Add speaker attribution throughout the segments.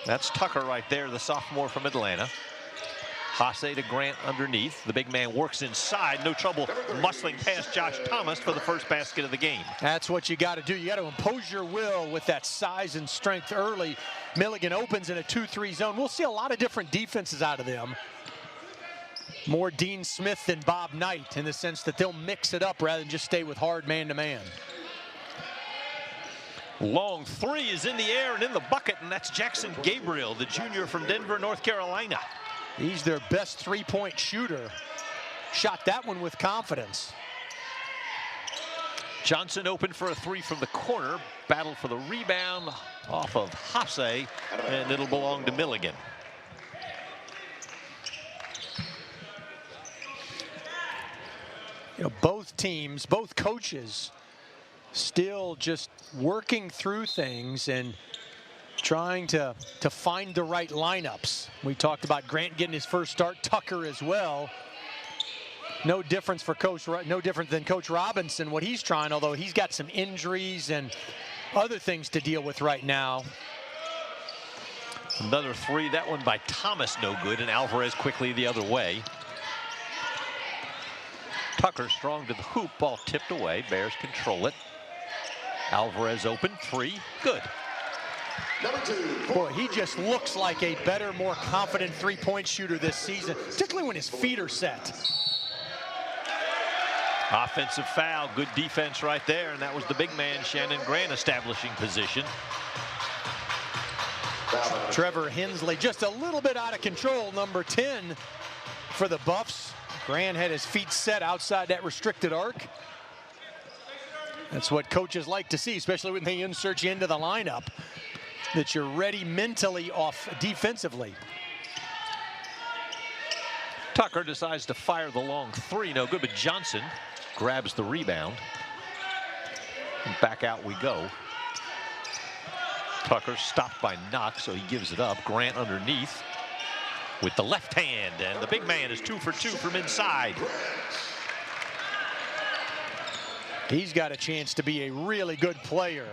Speaker 1: That's Tucker right there, the sophomore from Atlanta. Hasse to Grant underneath. The big man works inside. No trouble muscling past Josh Thomas for the first basket of the game.
Speaker 2: That's what you got to do. You got to impose your will with that size and strength early. Milligan opens in a 2-3 zone. We'll see a lot of different defenses out of them. More Dean Smith than Bob Knight in the sense that they'll mix it up rather than just stay with hard man-to-man.
Speaker 1: Long three is in the air and in the bucket, and that's Jackson Gabriel, the junior from Denver, North Carolina.
Speaker 2: He's their best three-point shooter. Shot that one with confidence.
Speaker 1: Johnson open for a three from the corner. Battle for the rebound off of Hasse, and it'll belong to Milligan.
Speaker 2: You know, both teams, both coaches, still just working through things and trying to find the right lineups. We talked about Grant getting his first start, Tucker as well. No difference for no different than Coach Robinson, what he's trying, although he's got some injuries and other things to deal with right now.
Speaker 1: Another three, that one by Thomas, no good, and Alvarez quickly the other way. Tucker strong to the hoop, ball tipped away. Bears control it. Alvarez open, three, good.
Speaker 2: Boy, he just looks like a better, more confident three-point shooter this season, particularly when his feet are set.
Speaker 1: Offensive foul, good defense right there, and that was the big man, Shannon Grant, establishing position.
Speaker 2: Trevor Hensley just a little bit out of control, number 10 for the Buffs. Grant had his feet set outside that restricted arc. That's what coaches like to see, especially when they insert you into the lineup, that you're ready mentally off defensively.
Speaker 1: Tucker decides to fire the long three, no good, but Johnson grabs the rebound. And back out we go. Tucker stopped by Knox, so he gives it up. Grant underneath with the left hand, and the big man is 2 for 2 from inside.
Speaker 2: He's got a chance to be a really good player.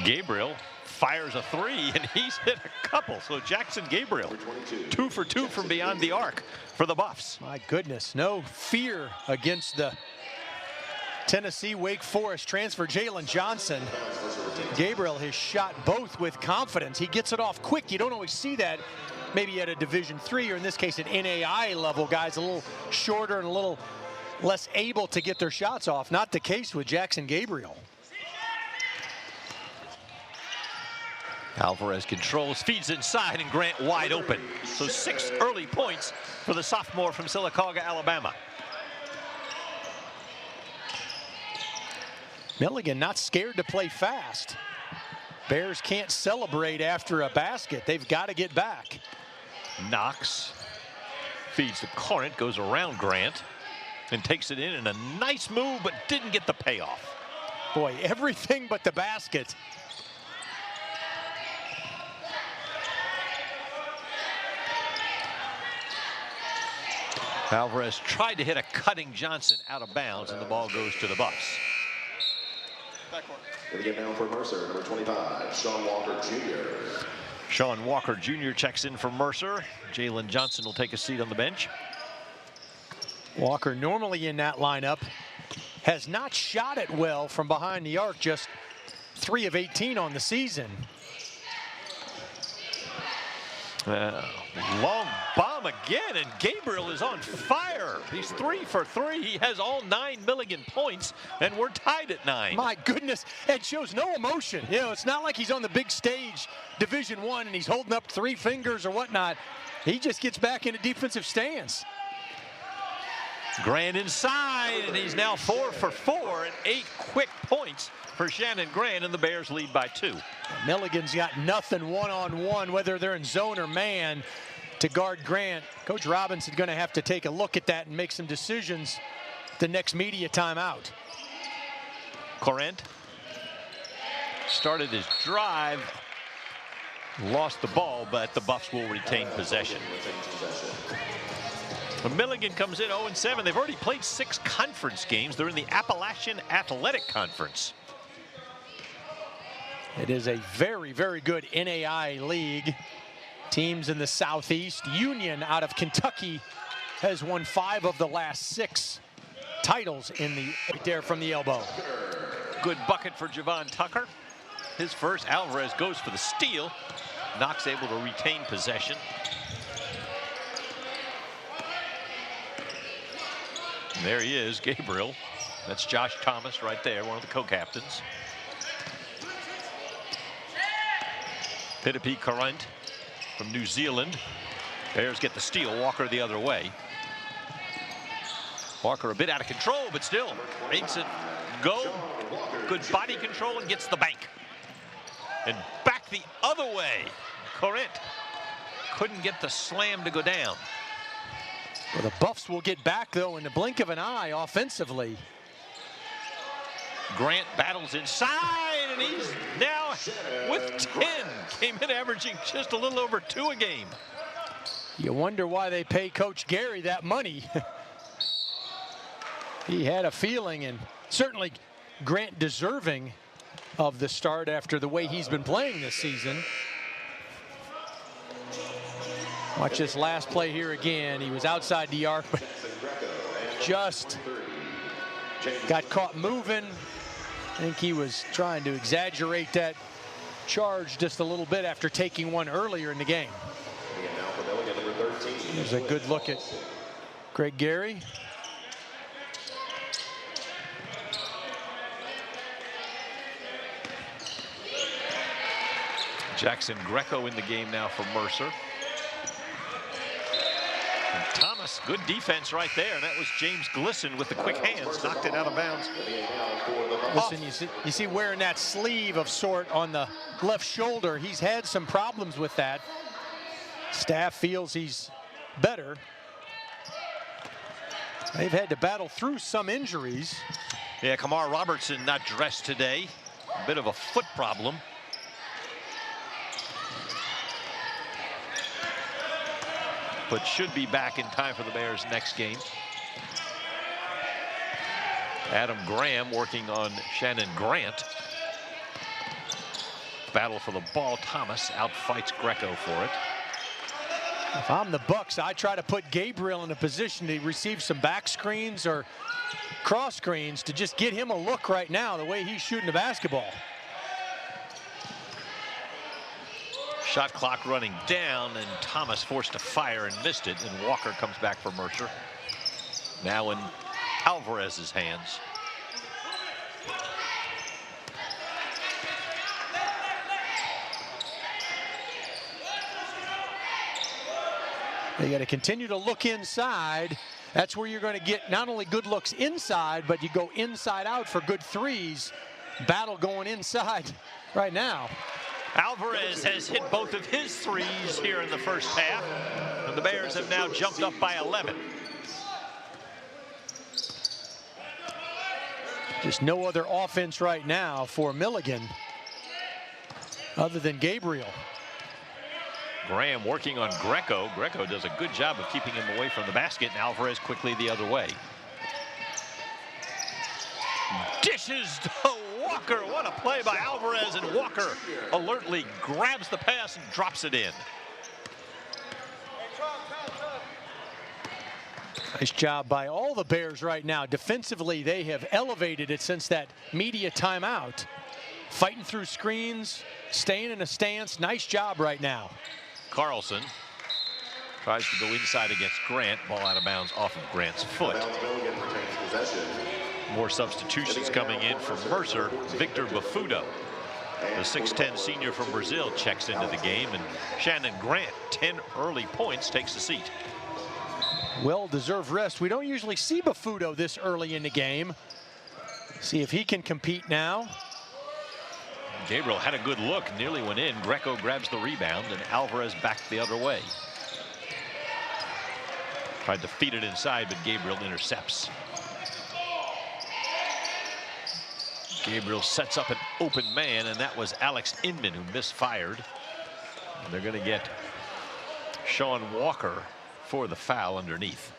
Speaker 1: Gabriel fires a three, and he's hit a couple. So Jackson Gabriel, 2 for 2 from beyond the arc for the Buffs.
Speaker 2: My goodness, no fear against the Tennessee Wake Forest transfer Jalen Johnson. Gabriel has shot both with confidence. He gets it off quick. You don't always see that maybe at a Division III, or in this case an NAIA level. Guys a little shorter and a little less able to get their shots off. Not the case with Jackson Gabriel.
Speaker 1: Alvarez controls, feeds inside, and Grant wide open. So 6 early points for the sophomore from Sylacauga, Alabama.
Speaker 2: Milligan not scared to play fast. Bears can't celebrate after a basket. They've got to get back.
Speaker 1: Knox feeds to Corinth, goes around Grant, and takes it in a nice move, but didn't get the payoff.
Speaker 2: Boy, everything but the basket.
Speaker 1: Alvarez tried to hit a cutting Johnson out of bounds, and the ball goes to the Buffs.
Speaker 3: Gonna get down for Mercer, number 25, Sean Walker Jr.
Speaker 1: Sean Walker Jr. checks in for Mercer. Jalen Johnson will take a seat on the bench.
Speaker 2: Walker normally in that lineup has not shot it well from behind the arc, just 3 of 18 on the season.
Speaker 1: Long bomb again, and Gabriel is on fire. He's 3 for 3. He has all 9 Milligan points, and we're tied at 9.
Speaker 2: My goodness, it shows no emotion. You know, it's not like he's on the big stage, Division I, and he's holding up 3 fingers or whatnot. He just gets back in a defensive stance.
Speaker 1: Grant inside, and he's now 4 for 4 and 8 quick points for Shannon Grant, and the Bears lead by 2.
Speaker 2: Milligan's got nothing one-on-one, whether they're in zone or man, to guard Grant. Coach Robinson's going to have to take a look at that and make some decisions the next media timeout.
Speaker 1: Corinth started his drive, lost the ball, but the Buffs will retain possession. Milligan comes in 0-7. They've already played 6 conference games. They're in the Appalachian Athletic Conference.
Speaker 2: It is a very, very good NAIA league. Teams in the Southeast. Union out of Kentucky has won 5 of the last 6 titles in the right there from the elbow.
Speaker 1: Good bucket for Javon Tucker. His first. Alvarez goes for the steal. Knox able to retain possession. And there he is, Gabriel. That's Josh Thomas right there, one of the co-captains. Pitapi Current from New Zealand. Bears get the steal. Walker the other way. Walker a bit out of control, but still makes it go. Good body control and gets the bank. And back the other way. Current couldn't get the slam to go down.
Speaker 2: Well, the Buffs will get back, though, in the blink of an eye offensively.
Speaker 1: Grant battles inside, and he's now with 10. Came in averaging just a little over 2 a game.
Speaker 2: You wonder why they pay Coach Gary that money. He had a feeling, and certainly Grant deserving of the start after the way he's been playing this season. Watch this last play here again. He was outside the arc, but just got caught moving. I think he was trying to exaggerate that charge just a little bit after taking one earlier in the game. There's a good look at Greg Gary.
Speaker 1: Jackson Greco in the game now for Mercer. And Thomas, good defense right there. And that was James Glisson with the quick hands. Knocked it out of bounds.
Speaker 2: Listen, you see wearing that sleeve of sort on the left shoulder. He's had some problems with that. Staff feels he's better. They've had to battle through some injuries.
Speaker 1: Yeah, Kamar Robertson not dressed today. A bit of a foot problem. But should be back in time for the Bears' next game. Adam Graham working on Shannon Grant. Battle for the ball. Thomas outfights Greco for it.
Speaker 2: If I'm the Bucks, I try to put Gabriel in a position to receive some back screens or cross screens to just get him a look right now, the way he's shooting the basketball.
Speaker 1: Shot clock running down, and Thomas forced to fire and missed it, and Walker comes back for Mercer. Now in Alvarez's hands.
Speaker 2: They got to continue to look inside. That's where you're going to get not only good looks inside, but you go inside out for good threes. Battle going inside right now.
Speaker 1: Alvarez has hit both of his threes here in the first half, and the Bears have now jumped up by 11.
Speaker 2: Just no other offense right now for Milligan other than Gabriel.
Speaker 1: Graham working on Greco. Greco does a good job of keeping him away from the basket, and Alvarez quickly the other way. Dishes to Walker. What a play by Alvarez, and Walker alertly grabs the pass and drops it in.
Speaker 2: Nice job by all the Bears right now. Defensively, they have elevated it since that media timeout. Fighting through screens, staying in a stance. Nice job right now.
Speaker 1: Carlson tries to go inside against Grant. Ball out of bounds off of Grant's foot. More substitutions coming in from Mercer. Victor Bafudo, the 6'10 senior from Brazil, checks into the game, and Shannon Grant, 10 early points, takes the seat.
Speaker 2: Well-deserved rest. We don't usually see Bafudo this early in the game. See if he can compete now.
Speaker 1: Gabriel had a good look, nearly went in. Greco grabs the rebound, and Alvarez back the other way. Tried to feed it inside, but Gabriel intercepts. Gabriel sets up an open man, and that was Alex Inman who misfired. And they're going to get Sean Walker for the foul underneath.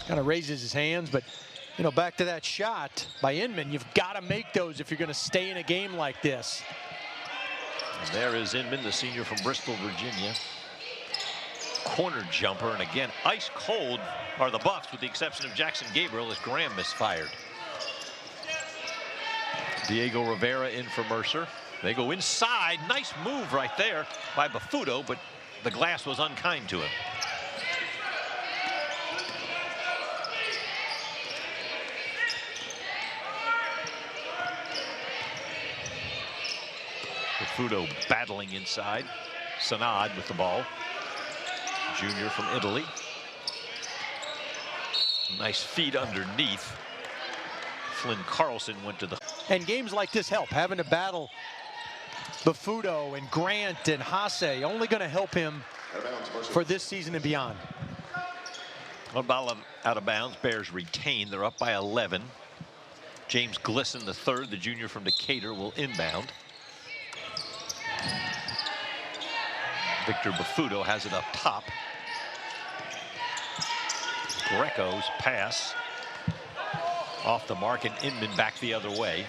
Speaker 2: Kind of raises his hands, but you know, back to that shot by Inman, you've got to make those if you're going to stay in a game like this.
Speaker 1: And there is Inman, the senior from Bristol, Virginia. Corner jumper, and again, ice cold are the Buffs, with the exception of Jackson Gabriel, as Graham misfired. Diego Rivera in for Mercer. They go inside. Nice move right there by Baffuto, but the glass was unkind to him. Baffuto battling inside. Sanad with the ball. Junior from Italy. Nice feed underneath. Flynn Carlson went to the...
Speaker 2: And games like this help. Having to battle Baffuto and Grant and Hasse only going to help him for this season and beyond.
Speaker 1: One ball out of bounds. Bears retain. They're up by 11. James Glisson, the third, the junior from Decatur, will inbound. Victor Baffuto has it up top. Greco's pass off the mark, and Inman back the other way.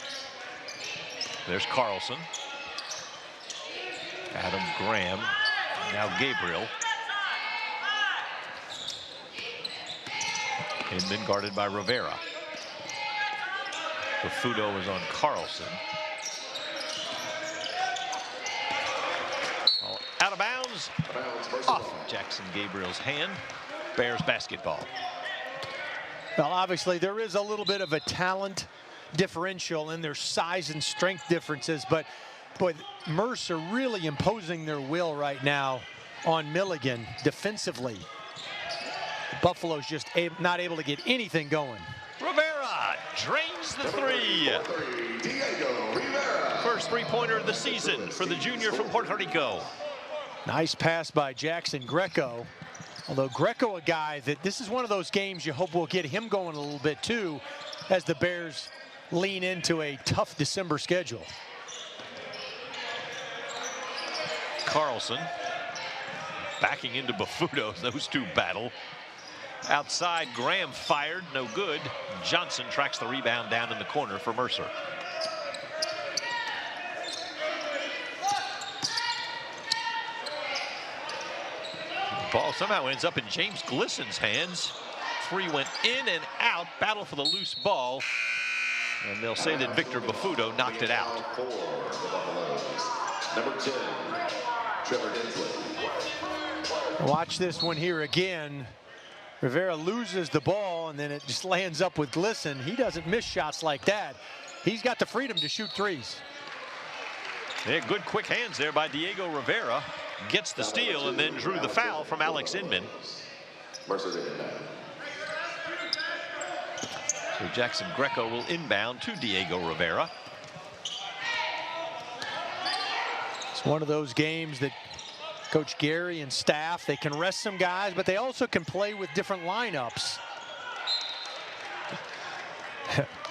Speaker 1: There's Carlson. Adam Graham. Now Gabriel. Inman guarded by Rivera. Baffuto is on Carlson. Ball out of bounds. Off Jackson Gabriel's hand. Bears basketball.
Speaker 2: Well, obviously there is a little bit of a talent differential in their size and strength differences, but boy, Mercer really imposing their will right now on Milligan defensively. Buffalo's just not able to get anything going.
Speaker 1: Rivera drains the three.
Speaker 3: Diego Rivera.
Speaker 1: First three-pointer of the season for the junior from Puerto Rico.
Speaker 2: Nice pass by Jackson Greco. Although Greco, a guy that this is one of those games you hope will get him going a little bit too, as the Bears lean into a tough December schedule.
Speaker 1: Carlson backing into Baffuto. Those two battle. Outside, Graham fired, no good. Johnson tracks the rebound down in the corner for Mercer. Ball somehow ends up in James Glisson's hands. Three went in and out. Battle for the loose ball. And they'll say that Victor Baffuto knocked it out.
Speaker 3: Number 10, Trevor Dinsley.
Speaker 2: Watch this one here again. Rivera loses the ball, and then it just lands up with Glisson. He doesn't miss shots like that. He's got the freedom to shoot threes.
Speaker 1: Yeah, good quick hands there by Diego Rivera. Gets the steal and then drew the foul from Alex Inman.
Speaker 3: Mercer inbound.
Speaker 1: So Jackson Greco will inbound to Diego Rivera.
Speaker 2: It's one of those games that Coach Gary and staff, they can rest some guys, but they also can play with different lineups.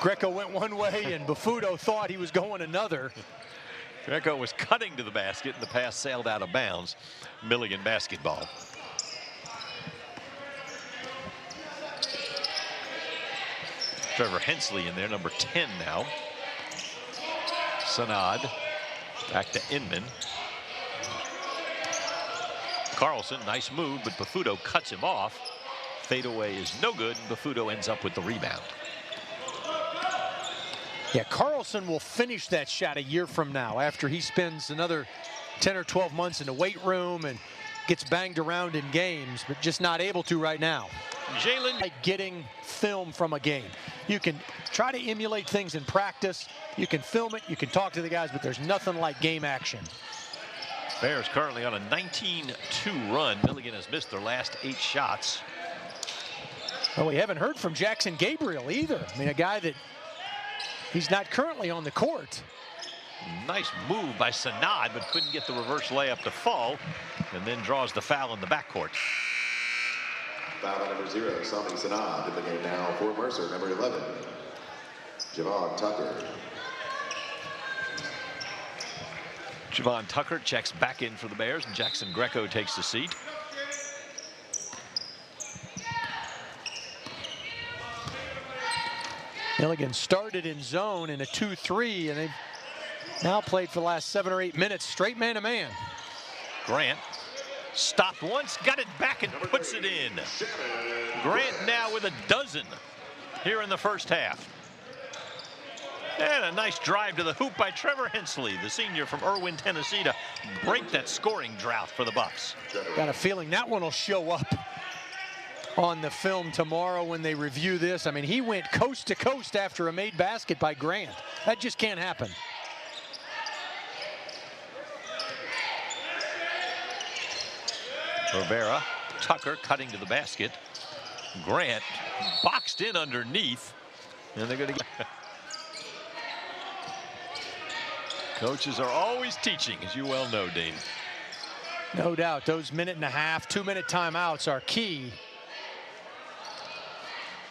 Speaker 2: Greco went one way and Baffuto thought he was going another.
Speaker 1: Greco was cutting to the basket and the pass sailed out of bounds. Milligan basketball. Trevor Hensley in there, number 10 now. Sanad back to Inman. Carlson, nice move, but Baffuto cuts him off. Fadeaway is no good, and Baffuto ends up with the rebound.
Speaker 2: Yeah, Carlson will finish that shot a year from now after he spends another 10 or 12 months in the weight room and gets banged around in games, but just not able to right now.
Speaker 1: Jalen.
Speaker 2: Like getting film from a game. You can try to emulate things in practice. You can film it. You can talk to the guys, but there's nothing like game action.
Speaker 1: Bears currently on a 19-2 run. Milligan has missed their last 8 shots.
Speaker 2: Well, we haven't heard from Jackson Gabriel either. I mean, a guy that he's not currently on the court.
Speaker 1: Nice move by Sanad, but couldn't get the reverse layup to fall, and then draws the foul in the backcourt.
Speaker 3: Foul number 0, Sami Sanad in the game now for Mercer, number 11, Javon Tucker.
Speaker 1: Javon Tucker checks back in for the Bears, and Jackson Greco takes the seat.
Speaker 2: Milligan started in zone in a 2-3, and they've now played for the last 7 or 8 minutes straight man-to-man.
Speaker 1: Grant stopped once, got it back and puts it in. Grant now with a dozen here in the first half. And a nice drive to the hoop by Trevor Hensley, the senior from Irwin, Tennessee, to break that scoring drought for the Buffs.
Speaker 2: Got a feeling that one will show up on the film tomorrow when they review this. I mean, he went coast to coast after a made basket by Grant. That just can't happen.
Speaker 1: Rivera, Tucker cutting to the basket. Grant boxed in underneath, and they're going to get. Coaches are always teaching, as you well know, Dean.
Speaker 2: No doubt. Those 1.5, 2-minute timeouts are key.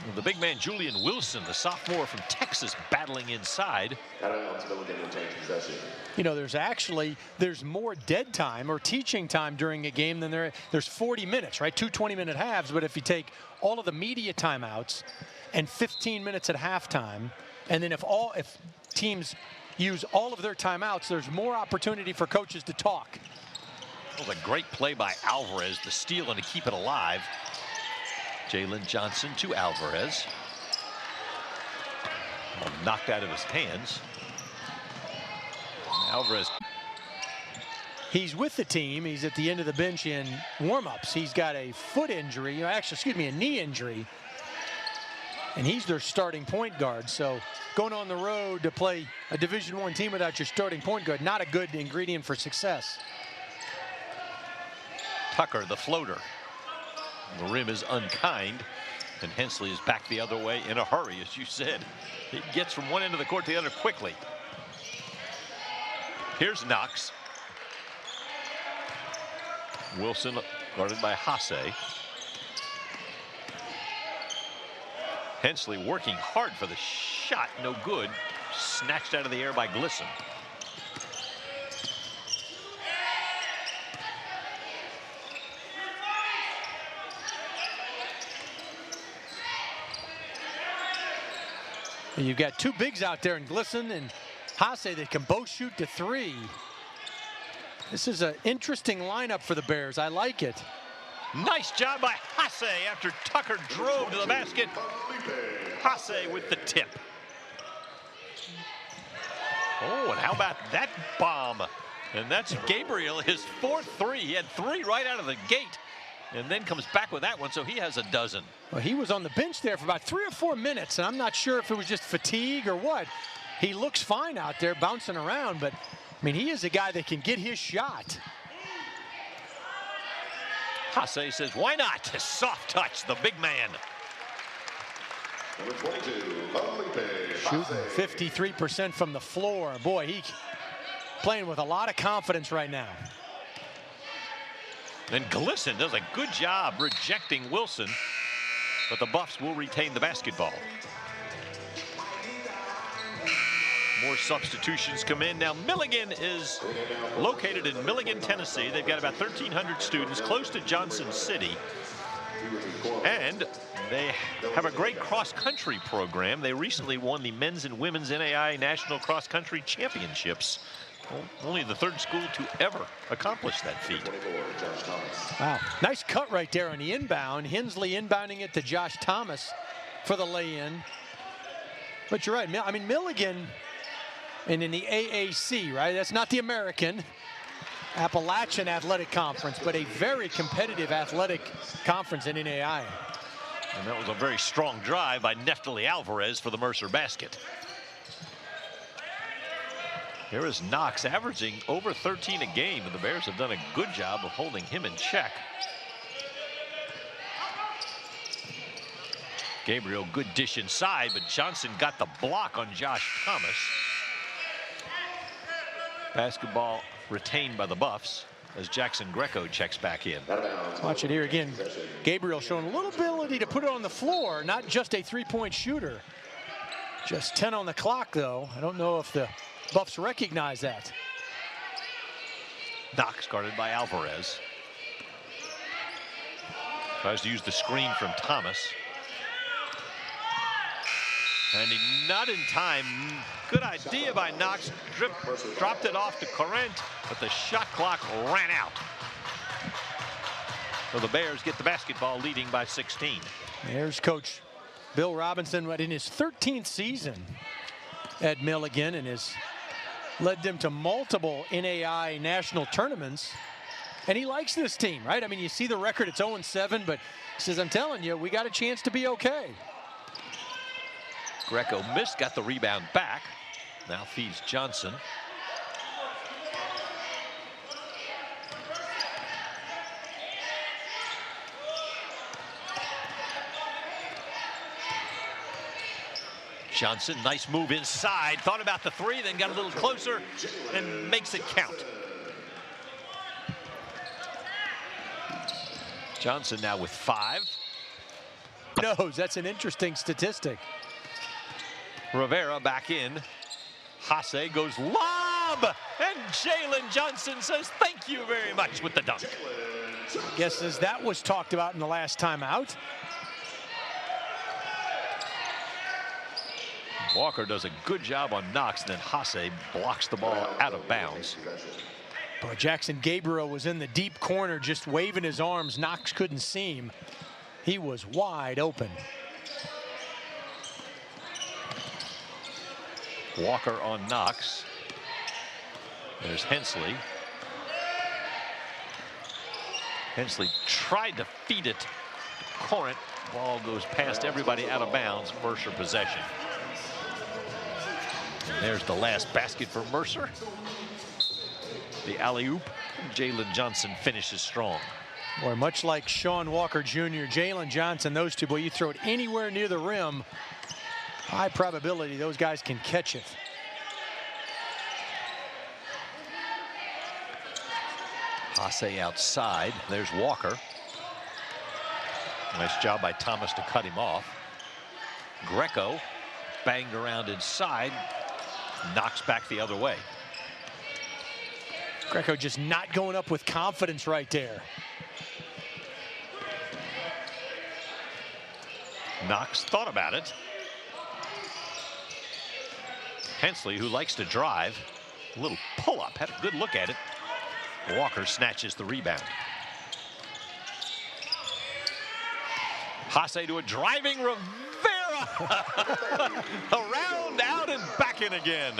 Speaker 1: Well, the big man Julian Wilson, the sophomore from Texas, battling inside.
Speaker 2: You know, there's more dead time or teaching time during a game than there's 40 minutes, right? 2 20-minute halves. But if you take all of the media timeouts and 15 minutes at halftime, and then if teams use all of their timeouts, there's more opportunity for coaches to talk.
Speaker 1: That was a great play by Alvarez, the steal and to keep it alive. Jalen Johnson to Alvarez. Knocked out of his hands. Alvarez.
Speaker 2: He's with the team. He's at the end of the bench in warm-ups. He's got a foot injury, a knee injury. And he's their starting point guard. So going on the road to play a Division I team without your starting point guard, not a good ingredient for success.
Speaker 1: Tucker, the floater. The rim is unkind, and Hensley is back the other way in a hurry, as you said. He gets from one end of the court to the other quickly. Here's Knox. Wilson guarded by Hasse. Hensley working hard for the shot, no good. Snatched out of the air by Glisson.
Speaker 2: And you've got two bigs out there in Glisson and Hasse that can both shoot to 3. This is an interesting lineup for the Bears. I like it.
Speaker 1: Nice job by Hasse after Tucker drove to the basket. Hasse with the tip. Oh, and how about that bomb? And that's Gabriel, his 4th 3. He had 3 right out of the gate, and then comes back with that one, so he has a dozen.
Speaker 2: Well, he was on the bench there for about 3 or 4 minutes, and I'm not sure if it was just fatigue or what. He looks fine out there bouncing around, but, I mean, he is a guy that can get his shot.
Speaker 1: Hasse says, why not? Soft touch, the big man.
Speaker 3: Number 22,
Speaker 2: Shooting 53% from the floor. Boy, he playing with a lot of confidence right now.
Speaker 1: And Glisson does a good job rejecting Wilson, but the Buffs will retain the basketball. More substitutions come in. Now, Milligan is located in Milligan, Tennessee. They've got about 1,300 students close to Johnson City. And they have a great cross-country program. They recently won the men's and women's NAIA National Cross Country Championships. Well, only the 3rd school to ever accomplish that feat.
Speaker 2: Wow, nice cut right there on the inbound. Hensley inbounding it to Josh Thomas for the lay-in. But you're right, I mean, Milligan, and in the AAC, right? That's not the American Appalachian Athletic Conference, but a very competitive athletic conference in NAIA.
Speaker 1: And that was a very strong drive by Neftali Alvarez for the Mercer basket. Here is Knox averaging over 13 a game, and the Bears have done a good job of holding him in check. Gabriel, good dish inside, but Johnson got the block on Josh Thomas. Basketball retained by the Buffs as Jackson Greco checks back in.
Speaker 2: Watch it here again. Gabriel showing a little ability to put it on the floor, not just a 3-point shooter. Just 10 on the clock, though. I don't know if the Buffs recognize that.
Speaker 1: Knox guarded by Alvarez. Tries to use the screen from Thomas. And not in time. Good idea by Knox. Dropped it off to Corrent, but the shot clock ran out. So the Bears get the basketball, leading by 16.
Speaker 2: There's Coach Bill Robinson, in his 13th season at Milligan, and has led them to multiple NAI national tournaments. And he likes this team, right? I mean, you see the record, it's 0-7, but he says, I'm telling you, we got a chance to be okay.
Speaker 1: Greco missed, got the rebound back. Now feeds Johnson. Johnson, nice move inside. Thought about the three, then got a little closer and makes it count. Johnson now with 5.
Speaker 2: Knows, that's an interesting statistic.
Speaker 1: Rivera back in. Hasse goes lob, and Jalen Johnson says thank you very much with the dunk.
Speaker 2: Guess as that was talked about in the last time out.
Speaker 1: Walker does a good job on Knox, and then Hasse blocks the ball out of bounds.
Speaker 2: Boy, Jackson Gabriel was in the deep corner just waving his arms. Knox couldn't see him. He was wide open.
Speaker 1: Walker on Knox. There's Hensley. Hensley tried to feed it to Corrent. Ball goes past everybody out of bounds. Mercer possession. And there's the last basket for Mercer. The alley-oop. Jalen Johnson finishes strong.
Speaker 2: Boy, much like Sean Walker Jr., Jalen Johnson, those two, boy, you throw it anywhere near the rim, high probability those guys can catch it.
Speaker 1: Hasse outside. There's Walker. Nice job by Thomas to cut him off. Greco banged around inside. Knocks back the other way.
Speaker 2: Greco just not going up with confidence right there.
Speaker 1: Knox thought about it. Hensley, who likes to drive, a little pull-up, had a good look at it. Walker snatches the rebound. Hasse to a driving Rivera. Around, out, and back in again.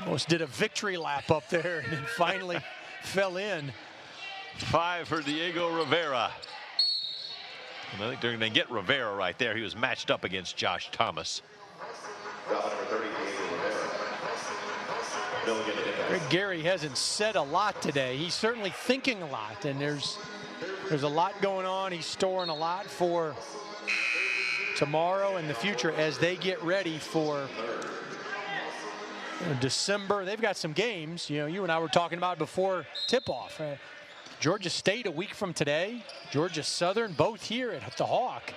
Speaker 2: Almost did a victory lap up there and then finally fell in.
Speaker 1: 5 for Diego Rivera. And I think they're going to get Rivera right there. He was matched up against Josh Thomas.
Speaker 2: Greg Gary hasn't said a lot today. He's certainly thinking a lot, and there's a lot going on. He's storing a lot for tomorrow and the future as they get ready for December. They've got some games. You know, you and I were talking about before tip-off. Georgia State a week from today. Georgia Southern, both here at the Hawk.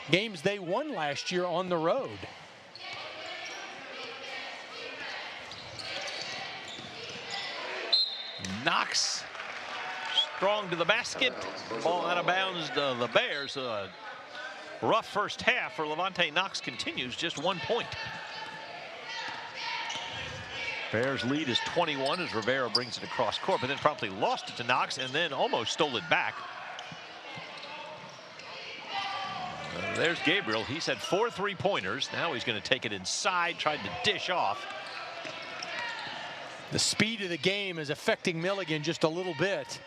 Speaker 2: Games they won last year on the road.
Speaker 1: Knox strong to the basket. Ball out of bounds to the Bears. Rough first half for Levante Knox continues, just 1 point. Bears lead is 21 as Rivera brings it across court, but then promptly lost it to Knox and then almost stole it back. There's Gabriel. He's had 4 3-pointers. Now he's going to take it inside, tried to dish off.
Speaker 2: The speed of the game is affecting Milligan just a little bit.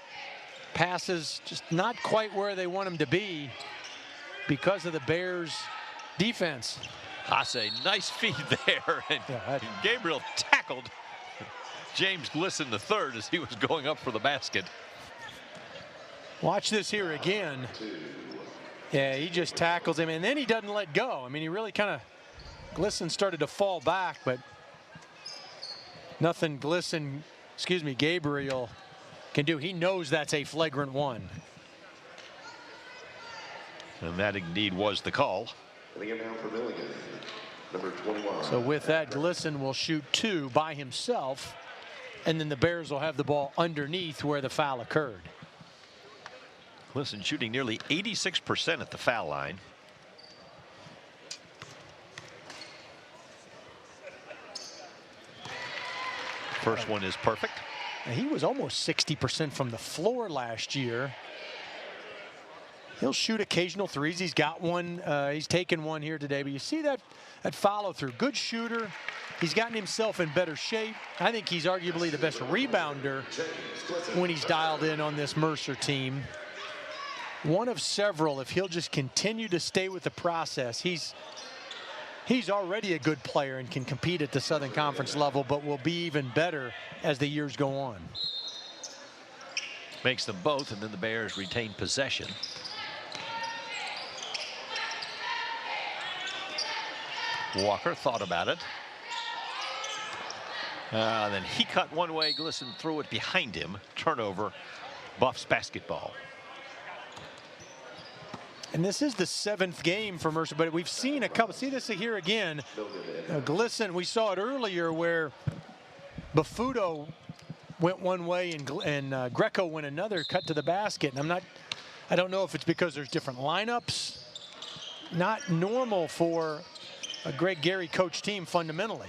Speaker 2: Passes just not quite where they want him to be because of the Bears' defense.
Speaker 1: Hasse, nice feed there. And Gabriel tackled James Glisson III as he was going up for the basket.
Speaker 2: Watch this here again. Yeah, he just tackles him, and then he doesn't let go. I mean, he really kind of, Glisson started to fall back, but nothing Gabriel can do. He knows that's a flagrant one.
Speaker 1: And that indeed was the call.
Speaker 3: For Milligan, number 21.
Speaker 2: So with that, Glisson will shoot 2 by himself, and then the Bears will have the ball underneath where the foul occurred.
Speaker 1: Glisson shooting nearly 86% at the foul line. First one is perfect.
Speaker 2: And he was almost 60% from the floor last year. He'll shoot occasional threes. He's got one. He's taken one here today. But you see that follow through. Good shooter. He's gotten himself in better shape. I think he's arguably the best rebounder when he's dialed in on this Mercer team. One of several. If he'll just continue to stay with the process, he's already a good player and can compete at the Southern Conference level, but will be even better as the years go on.
Speaker 1: Makes them both, and then the Bears retain possession. Walker thought about it. Then he cut one way, Glisson threw it behind him. Turnover, Buffs basketball.
Speaker 2: And this is the 7th game for Mercer, but we've seen a couple. See this here again. Glisson, we saw it earlier where Bafuto went one way and Greco went another, cut to the basket. And I don't know if it's because there's different lineups. Not normal for a Greg Gary coach team fundamentally.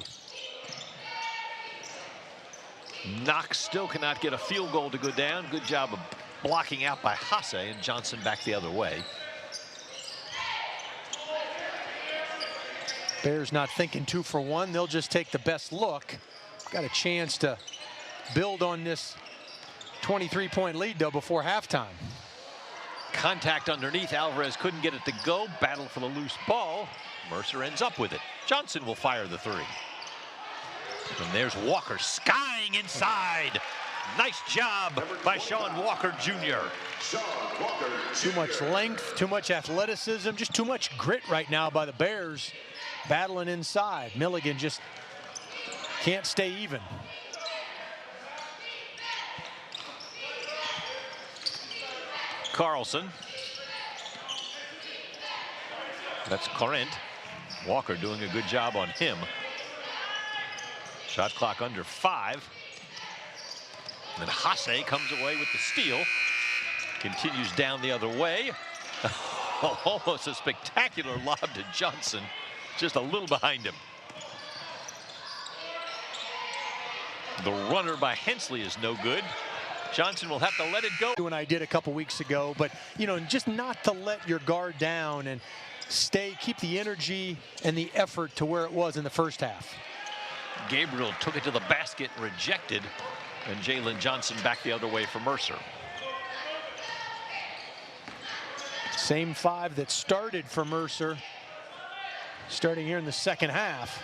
Speaker 1: Knox still cannot get a field goal to go down. Good job of blocking out by Hasse, and Johnson back the other way.
Speaker 2: Bears not thinking 2 for 1. They'll just take the best look. Got a chance to build on this 23-point lead, though, before halftime.
Speaker 1: Contact underneath. Alvarez couldn't get it to go. Battle for the loose ball. Mercer ends up with it. Johnson will fire the 3. And there's Walker skying inside. Nice job by Sean Walker Jr.
Speaker 2: Too much length, too much athleticism, just too much grit right now by the Bears battling inside. Milligan just can't stay even.
Speaker 1: Carlson. That's Corrent. Walker doing a good job on him. Shot clock under 5. And Hasse comes away with the steal. Continues down the other way. Almost a spectacular lob to Johnson. Just a little behind him. The runner by Hensley is no good. Johnson will have to let it go.
Speaker 2: When I did a couple weeks ago, but you know, just not to let your guard down and keep the energy and the effort to where it was in the first half.
Speaker 1: Gabriel took it to the basket, rejected, and Jalen Johnson back the other way for Mercer.
Speaker 2: Same 5 that started for Mercer, starting here in the second half.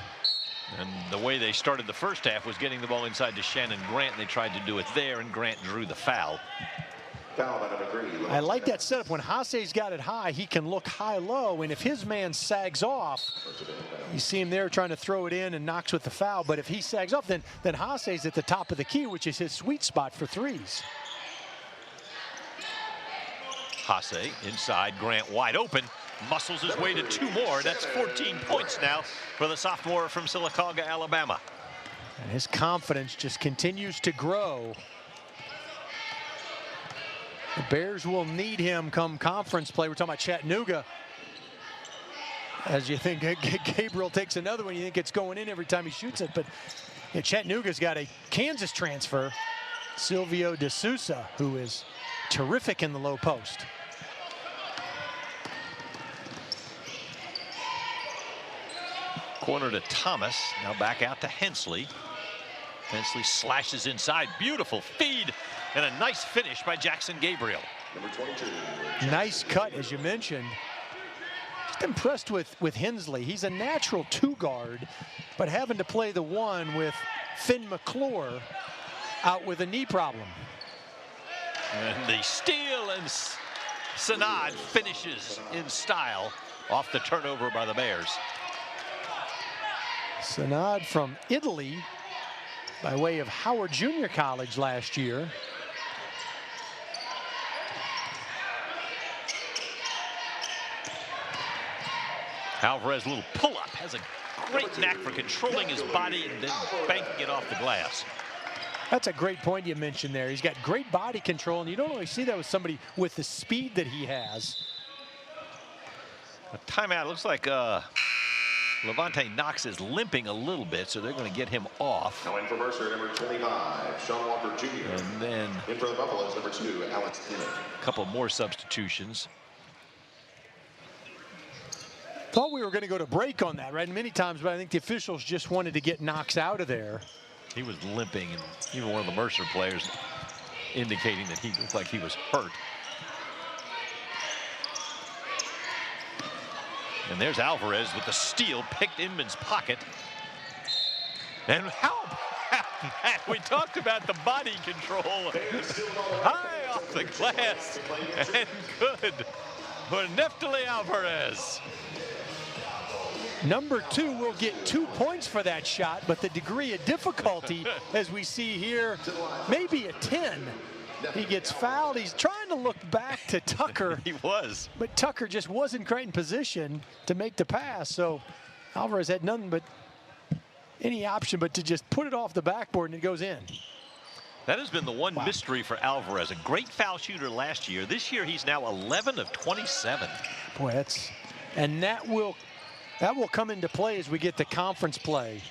Speaker 1: And the way they started the first half was getting the ball inside to Shannon Grant. They tried to do it there, and Grant drew the foul.
Speaker 2: I like that setup. When Hasse's got it high, he can look high-low, and if his man sags off, you see him there trying to throw it in and Knox with the foul. But if he sags off, then Hasse's at the top of the key, which is his sweet spot for threes.
Speaker 1: Hasse inside, Grant wide open, muscles his way to 2 more. That's 14 points now for the sophomore from Sylacauga, Alabama.
Speaker 2: And his confidence just continues to grow. The Bears will need him come conference play. We're talking about Chattanooga. As you think Gabriel takes another one, you think it's going in every time he shoots it. But yeah, Chattanooga's got a Kansas transfer, Silvio De Sousa, who is terrific in the low post.
Speaker 1: Corner to Thomas, now back out to Hensley. Hensley slashes inside, beautiful feed, and a nice finish by Jackson Gabriel.
Speaker 3: Number 22.
Speaker 2: Nice cut, as you mentioned. Just impressed with Hensley. He's a natural 2 guard, but having to play the 1 with Finn McClure out with a knee problem.
Speaker 1: And the steal, and Sanad finishes in style off the turnover by the Bears.
Speaker 2: Sanad from Italy by way of Howard Junior College last year.
Speaker 1: Alvarez, little pull-up, has a great knack for controlling his body and then banking it off the glass.
Speaker 2: That's a great point you mentioned there. He's got great body control, and you don't always see that with somebody with the speed that he has.
Speaker 1: A timeout. Looks like Levante Knox is limping a little bit, so they're going to get him off.
Speaker 3: Now in for Mercer, number 25, Sean Walker Jr.
Speaker 1: And then
Speaker 3: in for the Buffaloes, number 2, Alex Inman.
Speaker 1: a couple more substitutions.
Speaker 2: Thought we were going to go to break on that, right? Many times, but I think the officials just wanted to get Knox out of there.
Speaker 1: He was limping, and even one of the Mercer players indicating that he looked like he was hurt. And there's Alvarez with the steal, picked Inman's pocket. And how about that? We talked about the body control. High off the glass, and good for Neftali Alvarez.
Speaker 2: Number 2 will get 2 points for that shot, but the degree of difficulty, as we see here, maybe a 10. He gets fouled. He's trying to look back to Tucker.
Speaker 1: He was.
Speaker 2: But Tucker just wasn't quite in position to make the pass. So Alvarez had nothing but any option but to just put it off the backboard, and it goes in.
Speaker 1: That has been the one mystery for Alvarez. A great foul shooter last year. This year, he's now 11 of 27.
Speaker 2: Boy, that will come into play as we get to conference play,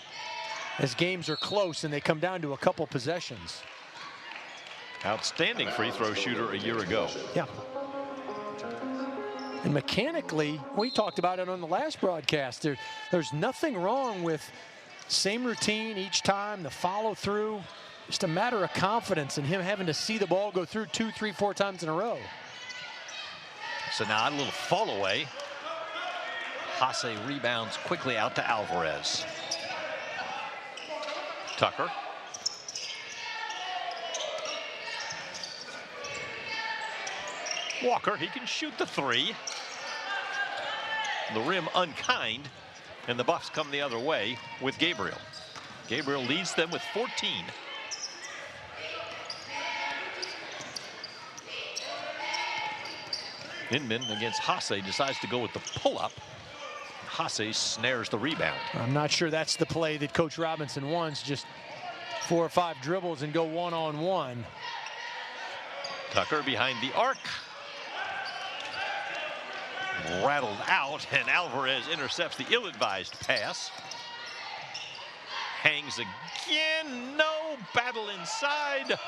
Speaker 2: as games are close and they come down to a couple possessions.
Speaker 1: Outstanding free throw shooter a year ago.
Speaker 2: Yeah. And mechanically, we talked about it on the last broadcast. There's nothing wrong with same routine each time, the follow through. Just a matter of confidence in him having to see the ball go through 2, 3, 4 times in a row.
Speaker 1: So now a little fall away. Hasse rebounds quickly out to Alvarez. Tucker. Walker, he can shoot the 3. The rim unkind, and the Buffs come the other way with Gabriel. Gabriel leads them with 14. Inman against Hasse decides to go with the pull-up. Hasse snares the rebound.
Speaker 2: I'm not sure that's the play that Coach Robinson wants, just 4 or 5 dribbles and go one-on-one.
Speaker 1: Tucker behind the arc. Rattled out, and Alvarez intercepts the ill-advised pass. Hangs again, no, battle inside.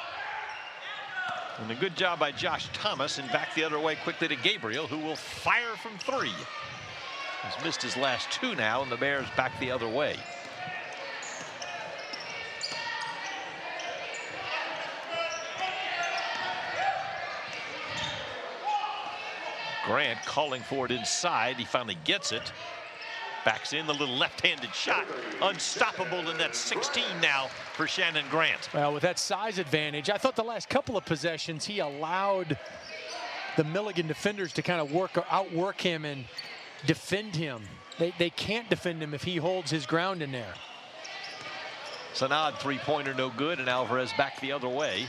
Speaker 1: And a good job by Josh Thomas, and back the other way quickly to Gabriel, who will fire from 3. He's missed his last 2 now, and the Bears back the other way. Grant calling for it inside. He finally gets it. Backs in the little left-handed shot. Unstoppable in that 16 now for Shannon Grant.
Speaker 2: Well, with that size advantage, I thought the last couple of possessions he allowed the Milligan defenders to kind of outwork him and defend him. They can't defend him if he holds his ground in there.
Speaker 1: Sanad three-pointer no good, and Alvarez back the other way.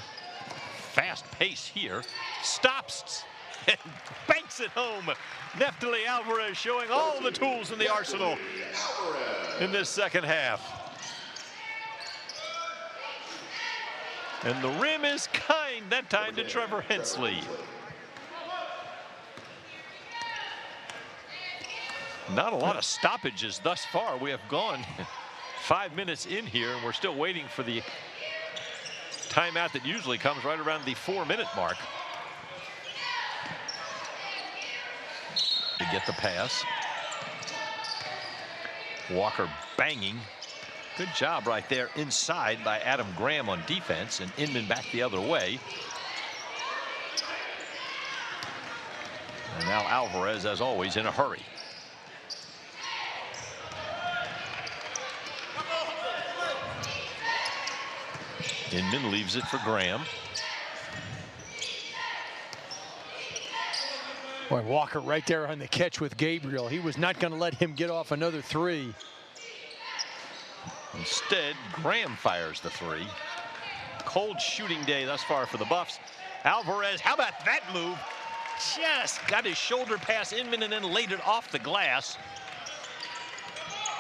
Speaker 1: Fast pace here. Stops and banks it home. Neftali Alvarez showing all the tools in the arsenal in this second half. And the rim is kind that time to Trevor Hensley. Not a lot of stoppages thus far. We have gone 5 minutes in here, and we're still waiting for the timeout that usually comes right around the 4-minute mark. To get the pass. Walker banging. Good job right there inside by Adam Graham on defense, and Inman back the other way. And now Alvarez, as always, in a hurry. Inman leaves it for Graham.
Speaker 2: Boy, Walker right there on the catch with Gabriel. He was not going to let him get off another 3.
Speaker 1: Instead, Graham fires the 3. Cold shooting day thus far for the Buffs. Alvarez, how about that move? Just got his shoulder past Inman and then laid it off the glass.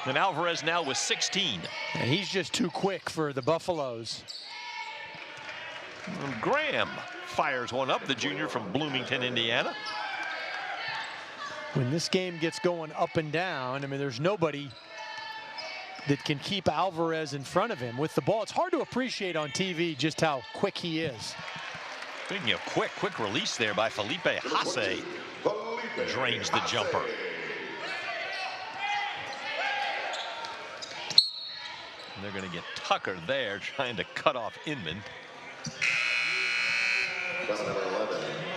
Speaker 1: And Alvarez now with 16.
Speaker 2: And he's just too quick for the Buffaloes.
Speaker 1: And Graham fires one up, the junior from Bloomington, Indiana.
Speaker 2: When this game gets going up and down, I mean, there's nobody that can keep Alvarez in front of him with the ball. It's hard to appreciate on TV just how quick he is.
Speaker 1: Speaking of quick release there by Felipe Hasse. Drains the jumper. And they're going to get Tucker there trying to cut off Inman.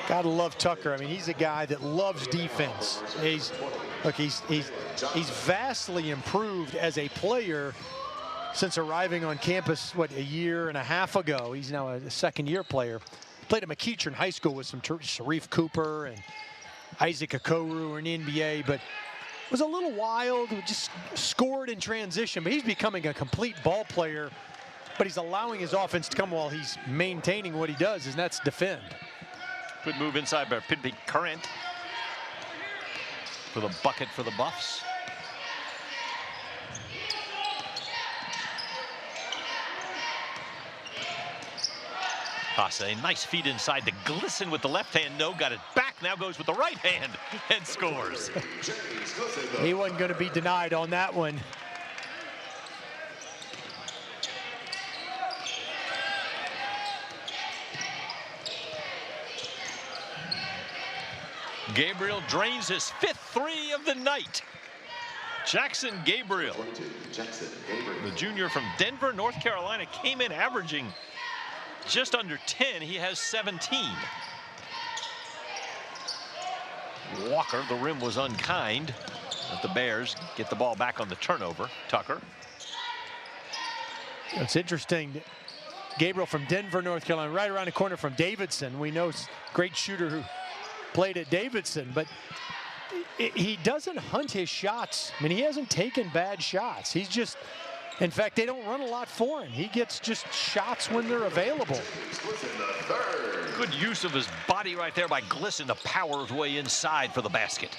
Speaker 2: Gotta love Tucker. I mean, he's a guy that loves defense. He's vastly improved as a player since arriving on campus, what, a year and a half ago. He's now a second-year player. Played at McEachern High School with some Sharif Cooper and Isaac Okoro in the NBA, but was a little wild, just scored in transition. But he's becoming a complete ball player, but he's allowing his offense to come while he's maintaining what he does, and that's defend.
Speaker 1: Good move inside by Pidgey Current for the bucket for the Buffs. Hasse, nice feed inside to Glisten with the left hand. No, got it back. Now goes with the right hand and scores.
Speaker 2: He wasn't going to be denied on that one.
Speaker 1: Gabriel drains his 5th three of the night. Jackson Gabriel, the junior from Denver, North Carolina, came in averaging just under 10. He has 17. Walker, the rim was unkind, but the Bears get the ball back on the turnover. Tucker.
Speaker 2: It's interesting. Gabriel from Denver, North Carolina, right around the corner from Davidson. We know great shooter who played at Davidson, but he doesn't hunt his shots. I mean, he hasn't taken bad shots. He's just, in fact, they don't run a lot for him. He gets just shots when they're available.
Speaker 1: Good use of his body right there by Glisten to power his way inside for the basket.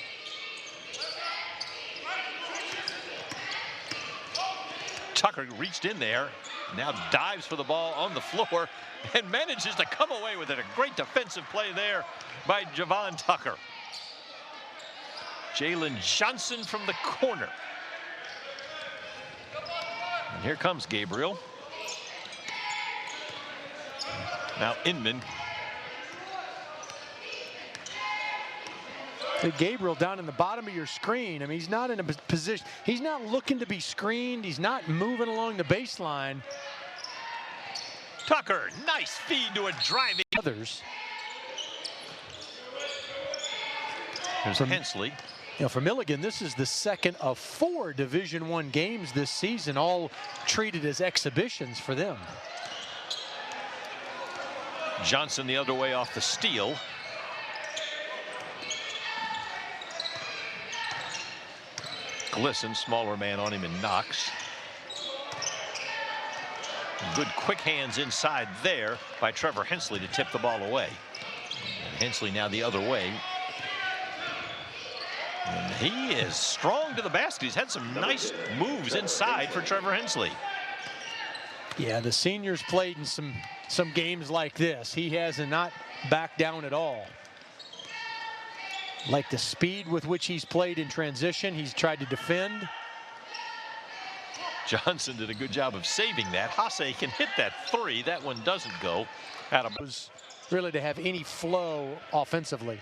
Speaker 1: Tucker reached in there, now dives for the ball on the floor and manages to come away with it. A great defensive play there by Javon Tucker. Jalen Johnson from the corner. And here comes Gabriel. Now Inman.
Speaker 2: Gabriel down in the bottom of your screen. I mean, he's not in a position. He's not looking to be screened. He's not moving along the baseline.
Speaker 1: Tucker, nice feed to a driving.
Speaker 2: Others.
Speaker 1: Here's Hensley.
Speaker 2: You know, for Milligan, this is the second of 4 Division I games this season, all treated as exhibitions for them.
Speaker 1: Johnson the other way off the steal. Glisten, smaller man on him, and Knox. Good quick hands inside there by Trevor Hensley to tip the ball away. And Hensley now the other way. And he is strong to the basket. He's had some nice moves inside for Trevor Hensley.
Speaker 2: Yeah, the senior's played in some games like this. He has not backed down at all. Like the speed with which he's played in transition, he's tried to defend.
Speaker 1: Johnson did a good job of saving that. Hasse can hit that 3. That one doesn't go. Adam
Speaker 2: was really to have any flow offensively.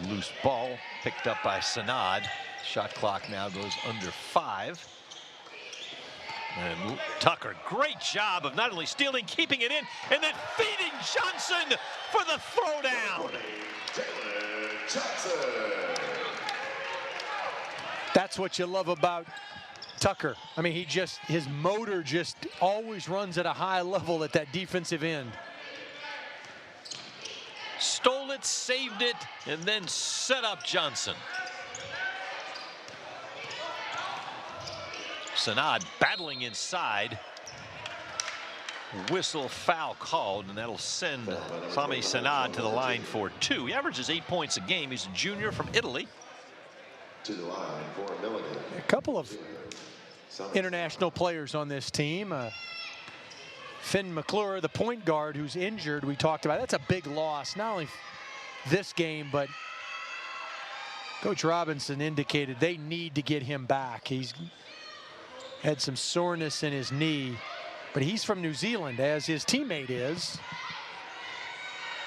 Speaker 1: Loose ball picked up by Sanad. Shot clock now goes under 5. And Tucker, great job of not only stealing, keeping it in, and then feeding Johnson for the throwdown.
Speaker 2: That's what you love about Tucker. I mean, his motor just always runs at a high level at that defensive end.
Speaker 1: Stole it, saved it, and then set up Johnson. Sanad battling inside. Whistle foul called, and that'll send Sami Sanad to the line for 2. He averages 8 points a game. He's a junior from Italy.
Speaker 3: To the line for Milligan.
Speaker 2: A couple of international players on this team. Finn McClure, the point guard who's injured, we talked about. That's a big loss, not only this game, but Coach Robinson indicated they need to get him back. He's had some soreness in his knee, but he's from New Zealand, as his teammate is.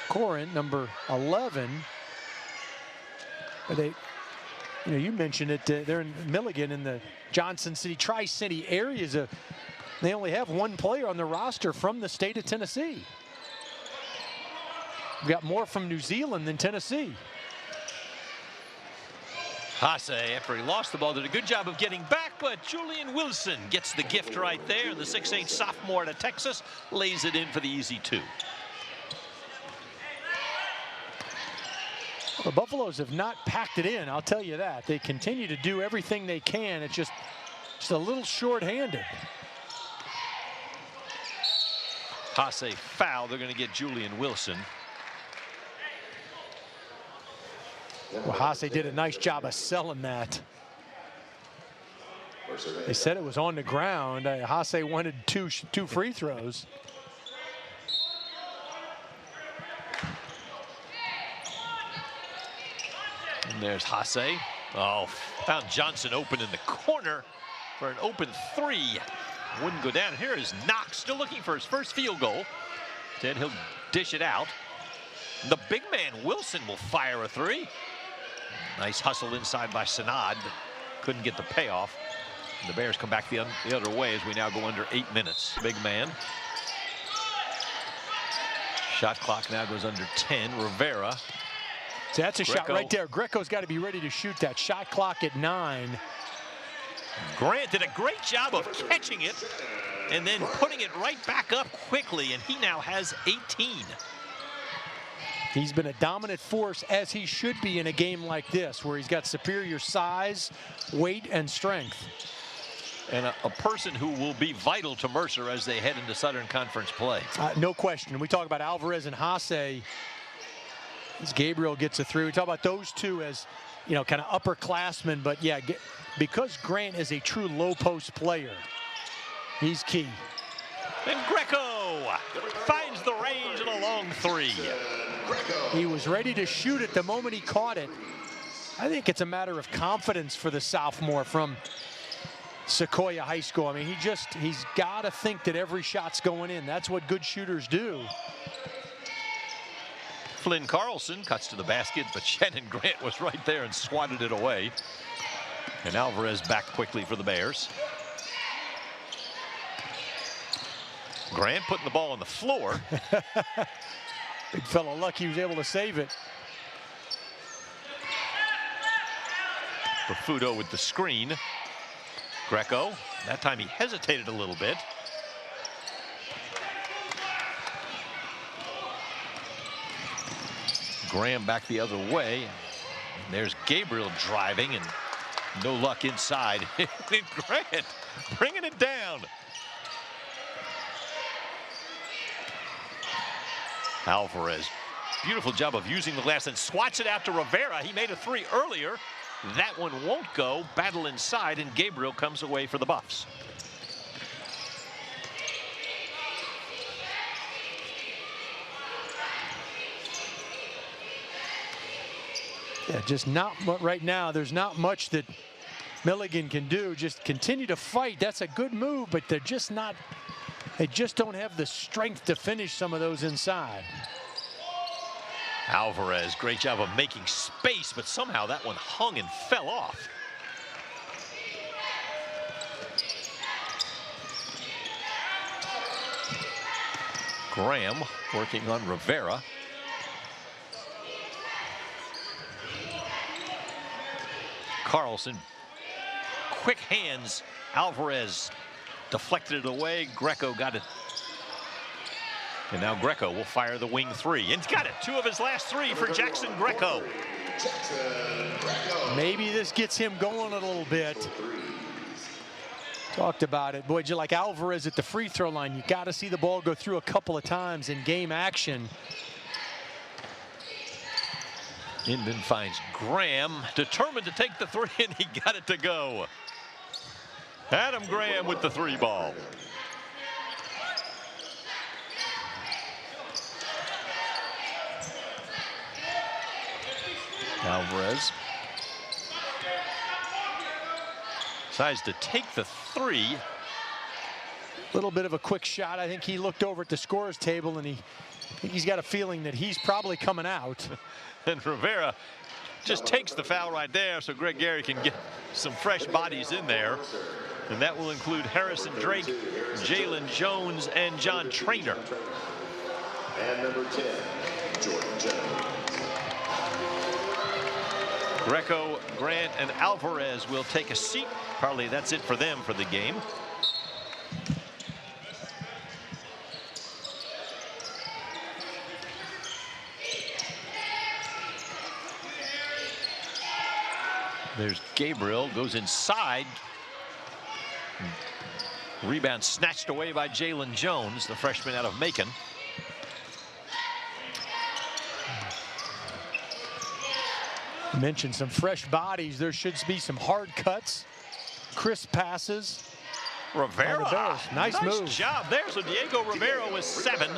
Speaker 2: Corin, number 11. But they, you mentioned it, they're in Milligan in the Johnson City, Tri-City areas. They only have one player on the roster from the state of Tennessee. We've got more from New Zealand than Tennessee.
Speaker 1: Hasse, after he lost the ball, did a good job of getting back, but Julian Wilson gets the gift right there. The 6'8" sophomore out of Texas lays it in for the easy 2.
Speaker 2: The Buffaloes have not packed it in, I'll tell you that. They continue to do everything they can. It's just a little short-handed.
Speaker 1: Hasse foul. They're going to get Julian Wilson.
Speaker 2: Well, Hasse did a nice job of selling that. They said it was on the ground. Hasse wanted two free throws.
Speaker 1: And there's Hasse. Oh, found Johnson open in the corner for an open 3. Wouldn't go down. Here is Knox, still looking for his first field goal. Then he'll dish it out. The big man, Wilson, will fire a 3. Nice hustle inside by Sanad. Couldn't get the payoff. And the Bears come back the other way as we now go under 8 minutes. Big man. Shot clock now goes under 10. Rivera.
Speaker 2: See, that's a shot right there. Greco's got to be ready to shoot that. Shot clock at 9.
Speaker 1: Grant did a great job of catching it and then putting it right back up quickly, and he now has 18.
Speaker 2: He's been a dominant force, as he should be in a game like this, where he's got superior size, weight, and strength.
Speaker 1: And a person who will be vital to Mercer as they head into Southern Conference play.
Speaker 2: No question. We talk about Alvarez and Hasse as Gabriel gets it through. We talk about those two as, kind of upperclassmen, but yeah, because Grant is a true low post player, he's key.
Speaker 1: And Greco finds the range in a long 3.
Speaker 2: He was ready to shoot it the moment he caught it. I think it's a matter of confidence for the sophomore from Sequoia High School. I mean, he's got to think that every shot's going in. That's what good shooters do.
Speaker 1: Flynn Carlson cuts to the basket, but Shannon Grant was right there and swatted it away. And Alvarez back quickly for the Bears. Grant putting the ball on the floor.
Speaker 2: Big fella lucky he was able to save it.
Speaker 1: Bafuto with the screen. Greco, that time he hesitated a little bit. Graham back the other way. And there's Gabriel driving and no luck inside. Grant bringing it down. Alvarez, beautiful job of using the glass and swats it out to Rivera. He made a 3 earlier. That one won't go. Battle inside, and Gabriel comes away for the Buffs.
Speaker 2: Yeah, just not right now. There's not much that Milligan can do. Just continue to fight. That's a good move, but they're just not. They just don't have the strength to finish some of those inside.
Speaker 1: Alvarez, great job of making space, but somehow that one hung and fell off. Graham working on Rivera. Carlson, quick hands. Alvarez deflected it away. Greco got it. And now Greco will fire the wing 3. And he's got it. 2 of his last 3 for Jackson Greco.
Speaker 2: Maybe this gets him going a little bit. Talked about it. Boy, like Alvarez at the free throw line, you got to see the ball go through a couple of times in game action.
Speaker 1: Minden finds Graham, determined to take the 3, and he got it to go. Adam Graham with the 3 ball. Alvarez Decides to take the three.
Speaker 2: Little bit of a quick shot. I think he looked over at the scorer's table and he's got a feeling that he's probably coming out.
Speaker 1: And Rivera just takes the foul right there, so Greg Gary can get some fresh bodies in there. And that will include Harrison Drake, Jalen Jones, and John Trainer.
Speaker 3: And number 10, Jordan Jones.
Speaker 1: Greco, Grant, and Alvarez will take a seat. Probably that's it for them for the game. There's Gabriel, goes inside. Rebound snatched away by Jalen Jones, the freshman out of Macon.
Speaker 2: You mentioned some fresh bodies. There should be some hard cuts, crisp passes.
Speaker 1: Rivera,
Speaker 2: nice move.
Speaker 1: job there. So Diego Rivera was 7.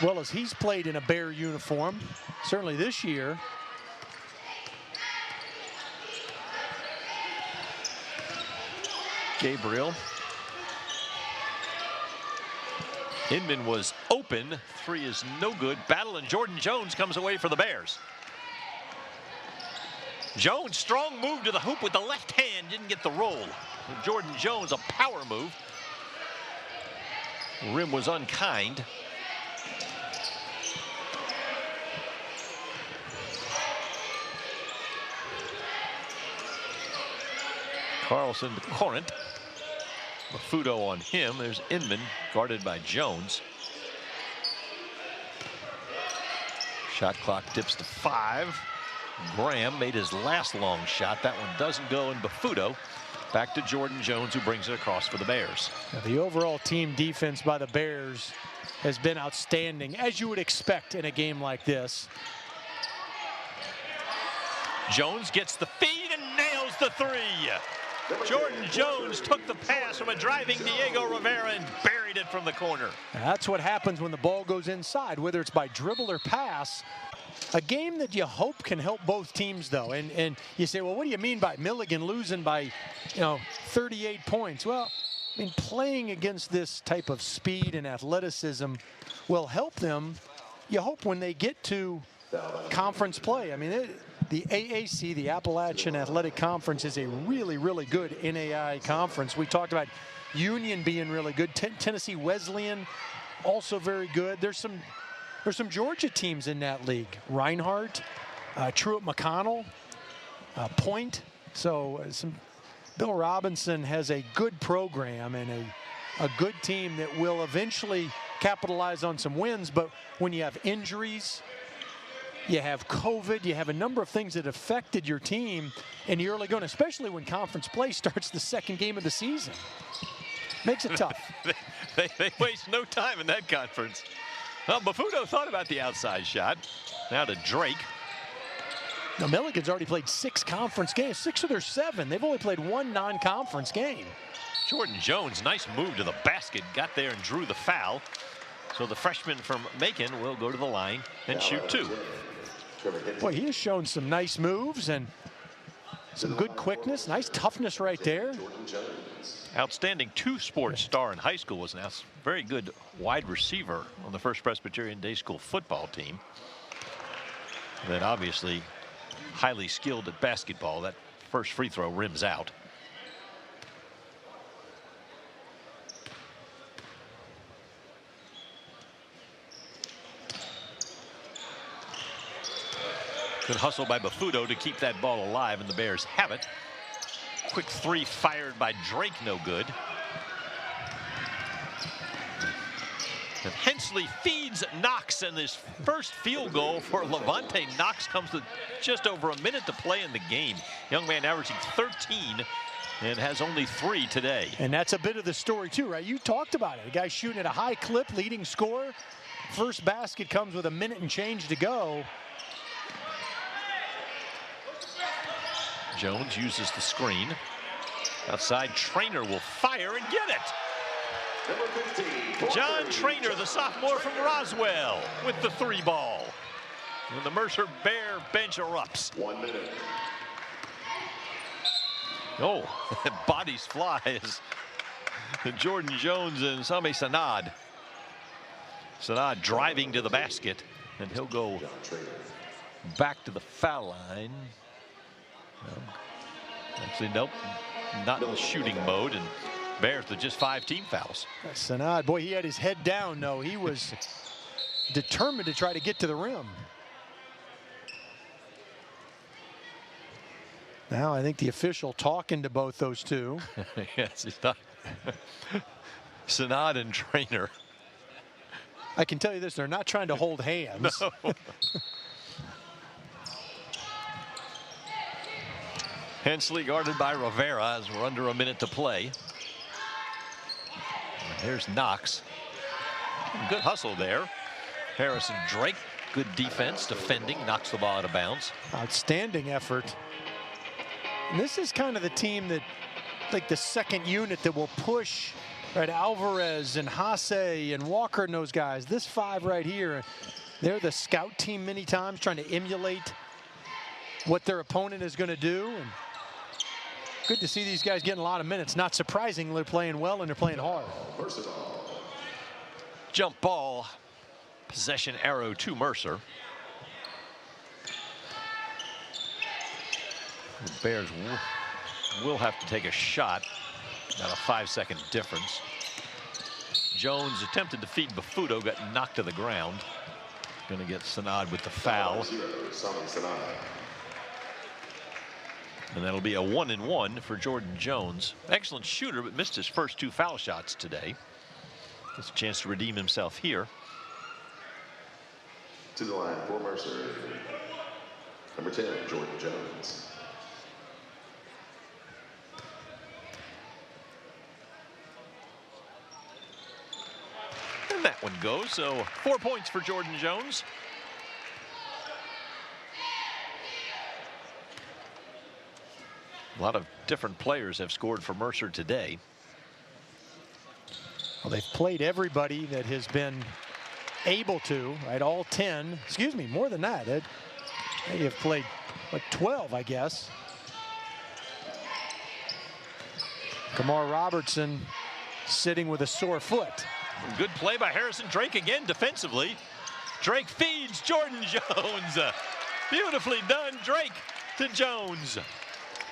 Speaker 2: Well, as he's played in a Bear uniform, certainly this year.
Speaker 1: Gabriel. Inman was open. 3 is no good. Battle, and Jordan Jones comes away for the Bears. Jones, strong move to the hoop with the left hand. Didn't get the roll. Jordan Jones, a power move. Rim was unkind. Carlson to Corinth. Mafudo on him. There's Inman guarded by Jones. Shot clock dips to 5. Graham made his last long shot. That one doesn't go, and Mafudo back to Jordan Jones, who brings it across for the Bears.
Speaker 2: Now, the overall team defense by the Bears has been outstanding, as you would expect in a game like this.
Speaker 1: Jones gets the feed and nails the 3. Jordan Jones took the pass from a driving Diego Rivera and buried it from the corner.
Speaker 2: That's what happens when the ball goes inside, whether it's by dribble or pass. A game that you hope can help both teams, though. And you say, well, what do you mean by Milligan losing by, 38 points? Well, I mean, playing against this type of speed and athleticism will help them, you hope, when they get to conference play. I mean, the AAC, the Appalachian Athletic Conference, is a really, really good NAI conference. We talked about Union being really good. Tennessee Wesleyan, also very good. There's some Georgia teams in that league. Reinhardt, Truett McConnell, Point. So Bill Robinson has a good program and a good team that will eventually capitalize on some wins. But when you have injuries, you have COVID, you have a number of things that affected your team in the early going, especially when conference play starts the second game of the season. Makes it tough.
Speaker 1: they waste no time in that conference. Well, Mafudo thought about the outside shot. Now to Drake.
Speaker 2: Now, Milligan's already played 6 conference games, 6 of their 7. They've only played 1 non-conference game.
Speaker 1: Jordan Jones, nice move to the basket, got there and drew the foul. So the freshman from Macon will go to the line and shoot 2.
Speaker 2: Boy, he has shown some nice moves and some good quickness, nice toughness right there.
Speaker 1: Outstanding 2-sport star in high school, was a very good wide receiver on the First Presbyterian Day School football team. Then obviously highly skilled at basketball. That first free throw rims out. Good hustle by Mafudo to keep that ball alive, and the Bears have it. Quick 3 fired by Drake, no good. And Hensley feeds Knox, and this first field goal for Levante Knox comes with just over a minute to play in the game. Young man averaging 13 and has only 3 today.
Speaker 2: And that's a bit of the story too, right? You talked about it. A guy shooting at a high clip, leading scorer. First basket comes with a minute and change to go.
Speaker 1: Jones uses the screen. Outside, Trainer will fire and get it. John Trainer, the sophomore from Roswell, with the 3 ball. And the Mercer Bear bench erupts.
Speaker 3: 1 minute.
Speaker 1: Oh, bodies fly as Jordan Jones and Sami Sanad. Sanad driving to the basket, and he'll go back to the foul line. Actually, nope, not in shooting mode, and Bears with just 5 team fouls.
Speaker 2: Sanad, boy, he had his head down, though. He was determined to try to get to the rim. Now I think the official talking to both those two.
Speaker 1: Yes, he's not. Sanad and Trainer.
Speaker 2: I can tell you this, they're not trying to hold hands.
Speaker 1: No. Hensley guarded by Rivera as we're under a minute to play. Here's Knox. Good hustle there. Harrison Drake, good defense, defending, knocks the ball out of bounds.
Speaker 2: Outstanding effort. And this is kind of the team that, like the second unit that will push, right? Alvarez and Hasse and Walker and those guys. This 5 right here, they're the scout team many times, trying to emulate what their opponent is going to do. And good to see these guys getting a lot of minutes. Not surprising, they're playing well and they're playing hard.
Speaker 1: Jump ball, possession arrow to Mercer. The Bears will have to take a shot. About a 5-second difference. Jones attempted to feed Bafuto, got knocked to the ground. Going to get Sanad with the foul. And that'll be a 1-and-1 for Jordan Jones. Excellent shooter, but missed his first 2 foul shots today. Gets a chance to redeem himself here.
Speaker 3: To the line for Mercer, number 10, Jordan Jones.
Speaker 1: And that one goes, so 4 points for Jordan Jones. A lot of different players have scored for Mercer today.
Speaker 2: Well, they've played everybody that has been able to, right? All 10, excuse me, more than that. They have played, like, 12, I guess. Kamar Robertson sitting with a sore foot.
Speaker 1: Good play by Harrison Drake again defensively. Drake feeds Jordan Jones. Beautifully done, Drake to Jones.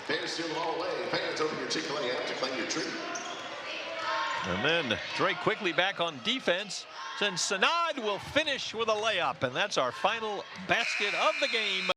Speaker 3: Fans steal the ball away. Fans open your Chick-fil-A app to claim your treat.
Speaker 1: And then Drake quickly back on defense. Then Sanad will finish with a layup, and that's our final basket of the game.